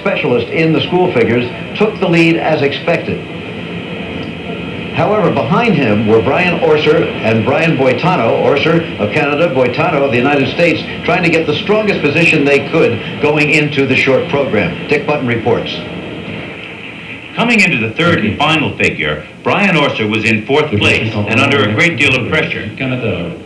specialist in the school figures, took the lead as expected. However, behind him were Brian Orser and Brian Boitano, Orser of Canada, Boitano of the United States, trying to get the strongest position they could going into the short program. Dick Button reports. Coming into the third and final figure, Brian Orser was in fourth place and under a great deal of pressure. The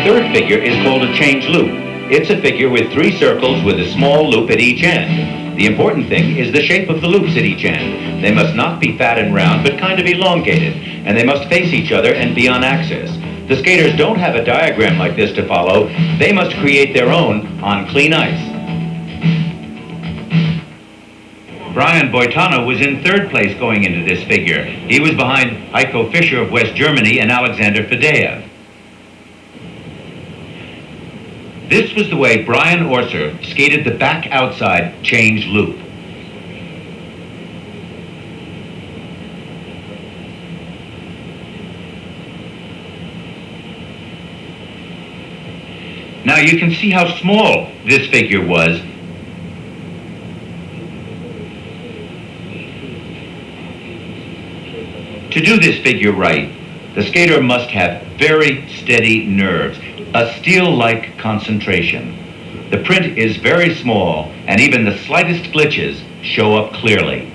third figure is called a change loop. It's a figure with 3 circles with a small loop at each end. The important thing is the shape of the loops at each end. They must not be fat and round, but kind of elongated, and they must face each other and be on axis. The skaters don't have a diagram like this to follow. They must create their own on clean ice. Brian Boitano was in third place going into this figure. He was behind Heiko Fischer of West Germany and Alexander Fedea. This was the way Brian Orser skated the back outside change loop. Now you can see how small this figure was. To do this figure right, the skater must have very steady nerves, a steel-like concentration. The print is very small, and even the slightest glitches show up clearly.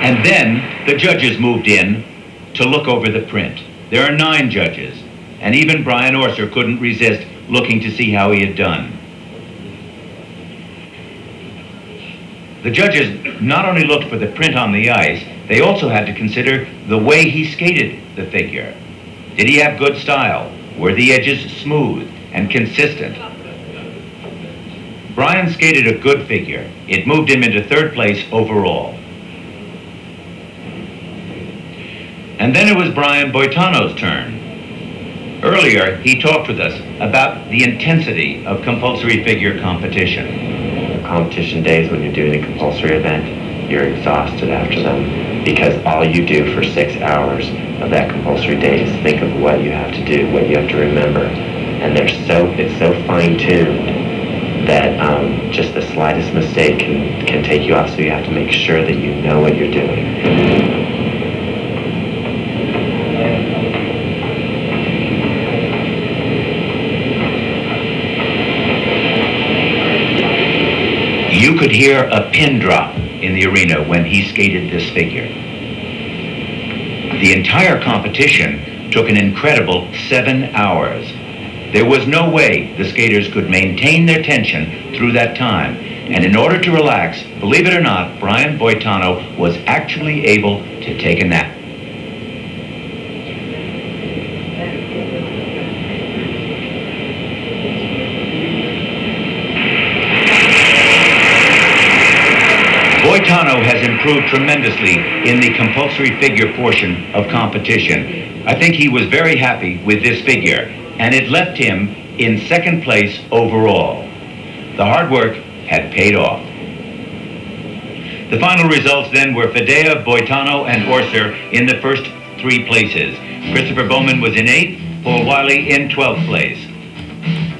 And then the judges moved in to look over the print. There are 9 judges, and even Brian Orser couldn't resist looking to see how he had done. The judges not only looked for the print on the ice, they also had to consider the way he skated the figure. Did he have good style? Were the edges smooth and consistent? Brian skated a good figure. It moved him into third place overall. And then it was Brian Boitano's turn. Earlier, he talked with us about the intensity of compulsory figure competition. Competition days, when you're doing a compulsory event, you're exhausted after them because all you do for 6 hours of that compulsory day is think of what you have to do, what you have to remember, and it's so fine-tuned that just the slightest mistake can take you off, so you have to make sure that you know what you're doing. You could hear a pin drop in the arena when he skated this figure. The entire competition took an incredible 7 hours. There was no way the skaters could maintain their tension through that time. And in order to relax, believe it or not, Brian Boitano was actually able to take a nap. Boitano has improved tremendously in the compulsory figure portion of competition. I think he was very happy with this figure, and it left him in second place overall. The hard work had paid off. The final results then were Fedea, Boitano, and Orser in the first 3 places. Christopher Bowman was in 8th, Paul Wiley in 12th place.